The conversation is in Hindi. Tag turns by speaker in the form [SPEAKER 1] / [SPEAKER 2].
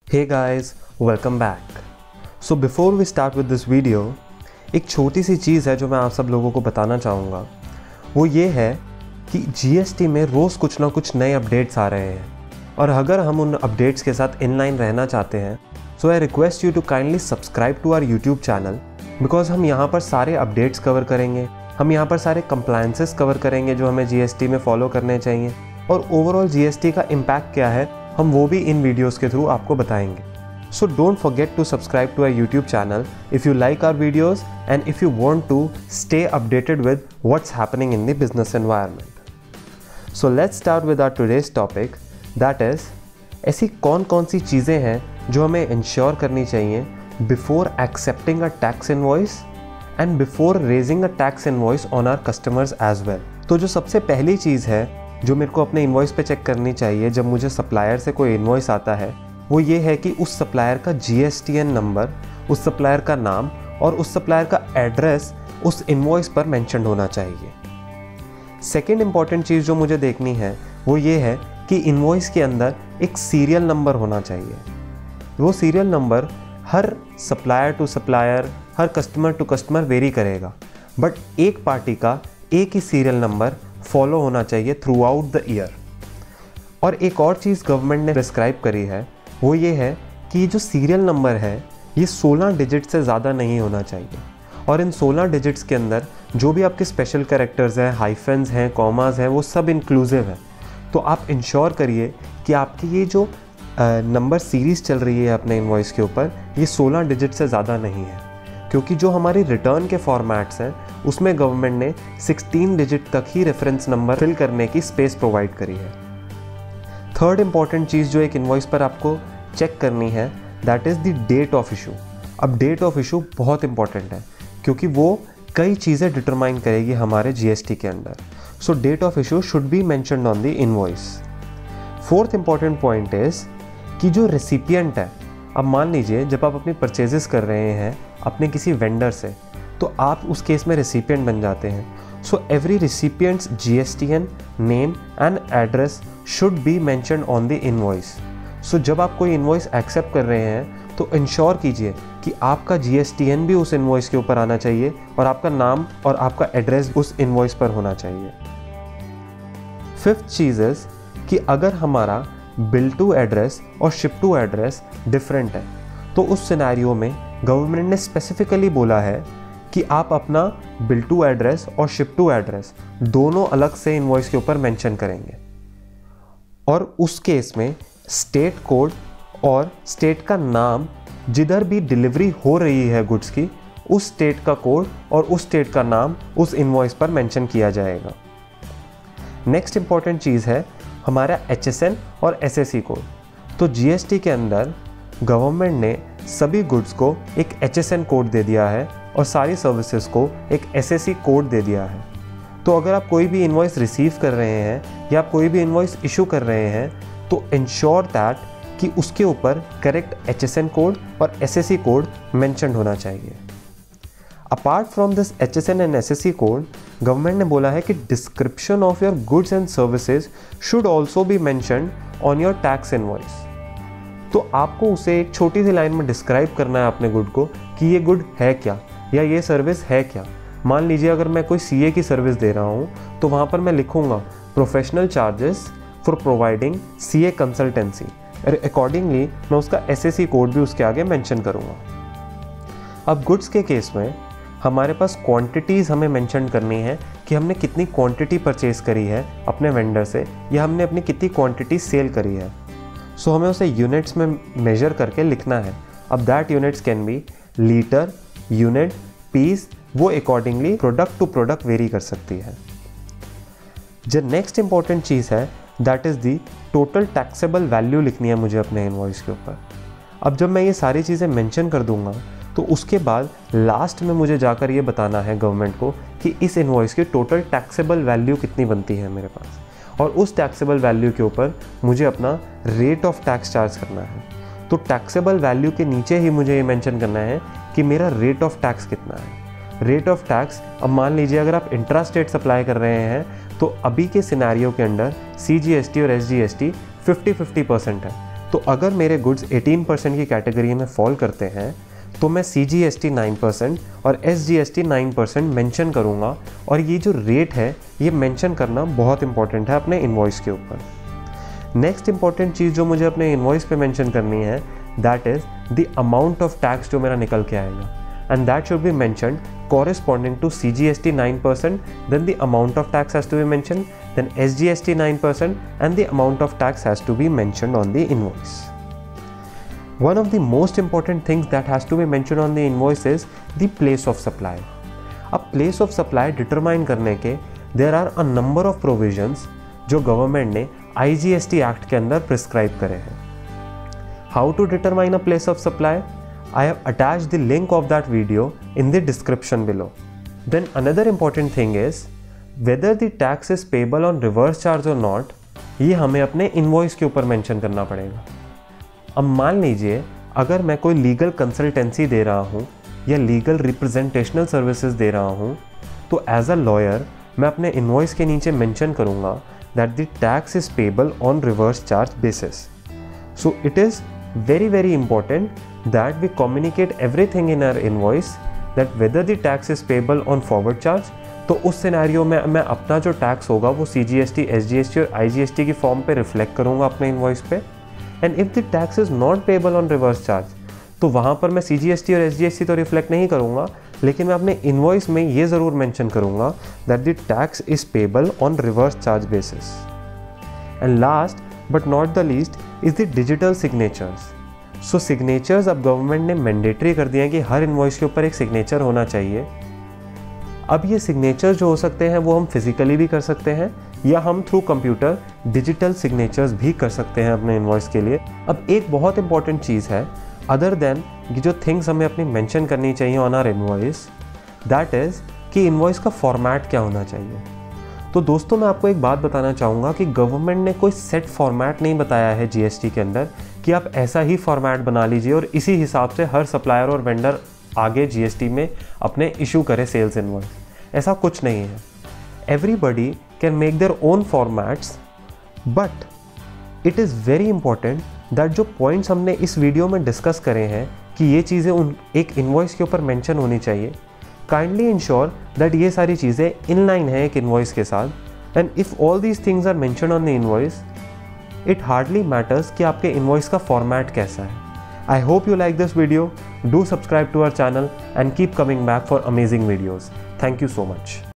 [SPEAKER 1] Hey guys, welcome back. So before we start with this video, एक छोटी सी चीज़ है जो मैं आप सब लोगों को बताना चाहूँगा। वो ये है कि GST में रोज़ कुछ ना कुछ नए अपडेट्स आ रहे हैं और अगर हम उन अपडेट्स के साथ इनलाइन रहना चाहते हैं so I request you to kindly subscribe to our YouTube channel because हम यहाँ पर सारे अपडेट्स कवर करेंगे, हम यहाँ पर सारे कंप्लायंसेस कवर करेंगे जो हमें GST में फॉलो करने चाहिए और ओवरऑल GST का इम्पैक्ट क्या है हम वो भी इन वीडियोस के थ्रू आपको बताएंगे. So don't forget to subscribe to our YouTube channel if you like our videos and if you want to stay updated with what's happening in the business environment. So let's start with our today's topic, that is ऐसी कौन कौन सी चीज़ें हैं जो हमें इंश्योर करनी चाहिए before accepting a tax invoice and before raising a tax invoice on our customers as well. तो जो सबसे पहली चीज़ है जो मेरे को अपने इनवॉइस पे चेक करनी चाहिए जब मुझे सप्लायर से कोई इनवॉइस आता है वो ये है कि उस सप्लायर का GSTN नंबर, उस सप्लायर का नाम और उस सप्लायर का एड्रेस उस इनवॉइस पर मेंशन होना चाहिए. सेकेंड इंपॉर्टेंट चीज़ जो मुझे देखनी है वो ये है कि इनवॉइस के अंदर एक सीरियल नंबर होना चाहिए. वो सीरियल नंबर हर सप्लायर टू सप्लायर, हर कस्टमर टू कस्टमर वेरी करेगा, बट एक पार्टी का एक ही सीरियल नंबर फॉलो होना चाहिए थ्रू आउट द ईयर. और एक और चीज़ गवर्नमेंट ने प्रिस्क्राइब करी है वो ये है कि जो सीरियल नंबर है ये 16 डिजिट से ज़्यादा नहीं होना चाहिए और इन 16 डिजिट्स के अंदर जो भी आपके स्पेशल कैरेक्टर्स हैं, हाइफन्स हैं, कॉमास हैं, वो सब इंक्लूसिव है. तो आप इंश्योर करिए कि आपकी ये जो नंबर सीरीज़ चल रही है अपने इनवॉइस के ऊपर ये 16 डिजिट से ज़्यादा नहीं है, क्योंकि जो हमारी रिटर्न के फॉर्मेट्स हैं उसमें गवर्नमेंट ने 16 डिजिट तक ही रेफरेंस नंबर फिल करने की स्पेस प्रोवाइड करी है. थर्ड इंपॉर्टेंट चीज़ जो एक इनवॉइस पर आपको चेक करनी है that is the date of issue. अब डेट ऑफ इशू बहुत इंपॉर्टेंट है क्योंकि वो कई चीज़ें डिटरमाइन करेगी हमारे GST के अंदर. So date of issue should be mentioned on the invoice. Fourth important point is कि जो रेसिपिएंट है, अब मान लीजिए जब आप अपनी परचेजेस कर रहे हैं अपने किसी वेंडर से तो आप उस केस में रेसिपिएंट बन जाते हैं. So every recipient's GSTN name and address should be mentioned on the invoice. So जब आप कोई इनवॉइस एक्सेप्ट कर रहे हैं तो इंश्योर कीजिए कि आपका GSTN भी उस इनवॉइस के ऊपर आना चाहिए और आपका नाम और आपका एड्रेस उस इनवॉइस पर होना चाहिए. फिफ्थ चीज़ इज़ कि अगर हमारा बिल टू एड्रेस और शिप टू एड्रेस डिफरेंट है तो उस सिनेरियो में गवर्नमेंट ने स्पेसिफिकली बोला है कि आप अपना बिल टू एड्रेस और शिप टू एड्रेस दोनों अलग से इनवॉइस के ऊपर मेंशन करेंगे और उस केस में स्टेट कोड और स्टेट का नाम जिधर भी डिलीवरी हो रही है गुड्स की उस स्टेट का कोड और उस स्टेट का नाम उस इनवॉइस पर मेंशन किया जाएगा. नेक्स्ट इंपॉर्टेंट चीज़ है हमारा HSN और SSE कोड. तो GST के अंदर गवर्नमेंट ने सभी गुड्स को एक HSN कोड दे दिया है और सारी सर्विसेज को एक SSE कोड दे दिया है. तो अगर आप कोई भी इनवॉइस रिसीव कर रहे हैं या आप कोई भी इनवॉइस इशू कर रहे हैं तो इंश्योर दैट कि उसके ऊपर करेक्ट HSN कोड और SSE कोड मेंशन्ड होना चाहिए. Apart from this HSN and SSE code government ने बोला है कि description of your goods and services should also be mentioned on your tax invoice. तो आपको उसे एक छोटी सी लाइन में डिस्क्राइब करना है अपने गुड को कि ये गुड है क्या या ये सर्विस है क्या. मान लीजिए अगर मैं कोई CA की सर्विस दे रहा हूँ तो वहाँ पर मैं लिखूँगा professional charges for providing CA consultancy. Accordingly मैं उसका SSE कोड भी उसके आगे मेंशन करूँगा. अब गुड्स के केस में हमारे पास क्वांटिटीज़ हमें मेंशन करनी है कि हमने कितनी क्वांटिटी परचेज़ करी है अपने वेंडर से या हमने अपनी कितनी क्वांटिटी सेल करी है. सो हमें उसे यूनिट्स में मेजर करके लिखना है. अब that units can be litre, unit, piece, वो accordingly product to product vary कर सकती है. जो नेक्स्ट इंपॉर्टेंट चीज़ है that is the total taxable value लिखनी है मुझे अपने इनवॉइस के ऊपर. अब जब मैं ये सारी चीज़ें मेंशन कर दूंगा तो उसके बाद लास्ट में मुझे जाकर ये बताना है गवर्नमेंट को कि इस इनवॉइस की टोटल टैक्सेबल वैल्यू कितनी बनती है मेरे पास और उस टैक्सेबल वैल्यू के ऊपर मुझे अपना रेट ऑफ टैक्स चार्ज करना है. तो टैक्सेबल वैल्यू के नीचे ही मुझे ये मेंशन करना है कि मेरा रेट ऑफ टैक्स कितना है. रेट ऑफ टैक्स, अब मान लीजिए अगर आप इंट्रा स्टेट सप्लाई कर रहे हैं तो अभी के सिनेरियो के अंडर CGST और SGST 50-50% है. तो अगर मेरे गुड्स 18% की कैटेगरी में फॉल करते हैं तो मैं CGST 9% और SGST 9% मेंशन करूँगा, और ये जो रेट है ये मेंशन करना बहुत इंपॉर्टेंट है अपने इन्वॉइस के ऊपर। नेक्स्ट इंपॉर्टेंट चीज़ जो मुझे अपने इन्वॉइस पे मेंशन करनी है, that is the amount of tax जो मेरा निकल के आएगा, and that should be mentioned corresponding to CGST 9%, then the amount of tax has to be mentioned, then SGST 9%, and the amount of tax has to be mentioned on the invoice. One of the most important things that has to be mentioned on the invoice is the place of supply. अब place of supply determine करने के there are a number of provisions जो गवर्नमेंट ने IGST एक्ट के अंदर प्रिस्क्राइब करे हैं। How to determine a place of supply? I have attached the link of that video in the description below. Then another important thing is whether the tax is payable on reverse charge or not, ये हमें अपने इन्वॉइस के ऊपर मेंशन करना पड़ेगा। अब मान लीजिए अगर मैं कोई लीगल कंसल्टेंसी दे रहा हूँ या लीगल रिप्रेजेंटेशनल सर्विसेज दे रहा हूँ, तो एज अ लॉयर मैं अपने इन्वॉइस के नीचे मेंशन करूँगा that the tax is payable on reverse charge basis. So it is very important that we communicate everything in our invoice that whether the tax is payable on forward charge, तो उस सिनेरियो में मैं अपना जो टैक्स होगा वो CGST, SGST और IGST की फॉर्म पे रिफ्लेक्ट करूँगा अपने इन्वॉइस पे, and if the tax is not payable on reverse charge, तो वहाँ पर मैं CGST और SGST तो रिफ्लेक्ट नहीं करूँगा, लेकिन मैं अपने इन्वॉइस में ये ज़रूर मेंशन करूँगा that the tax is payable on reverse charge basis. And last but not the least is the digital signatures. So signatures अब गवर्नमेंट ने मैंडेटरी कर दिया है कि हर इन्वॉइस के ऊपर एक सिग्नेचर होना चाहिए। अब ये सिग्नेचर जो हो सकते हैं वो हम फिजिकली भी कर सकते हैं या हम थ्रू कंप्यूटर डिजिटल सिग्नेचर्स भी कर सकते हैं अपने इन्वॉइस के लिए। अब एक बहुत इंपॉर्टेंट चीज़ है अदर देन कि जो थिंग्स हमें अपनी मेंशन करनी चाहिए on our invoice, that is कि इन्वॉइस का फॉर्मेट क्या होना चाहिए। तो दोस्तों मैं आपको एक बात बताना चाहूँगा कि गवर्नमेंट ने कोई सेट फॉर्मेट नहीं बताया है GST के अंदर कि आप ऐसा ही फॉर्मेट बना लीजिए और इसी हिसाब से हर सप्लायर और वेंडर आगे GST में अपने इशू करे सेल्स इनवॉइस। ऐसा कुछ नहीं है। Everybody can make their own formats, but it is very important that जो पॉइंट्स हमने इस वीडियो में डिस्कस करे हैं कि ये चीज़ें एक इन्वॉइस के ऊपर मेंशन होनी चाहिए, काइंडली इंश्योर दैट ये सारी चीज़ें इन लाइन है एक इन्वॉइस के साथ, and if all these things are mention on the invoice, it hardly matters कि आपके इन्वॉइस का फॉर्मेट कैसा है। I hope you like this video, do subscribe to our channel and keep coming back for amazing videos. Thank you so much.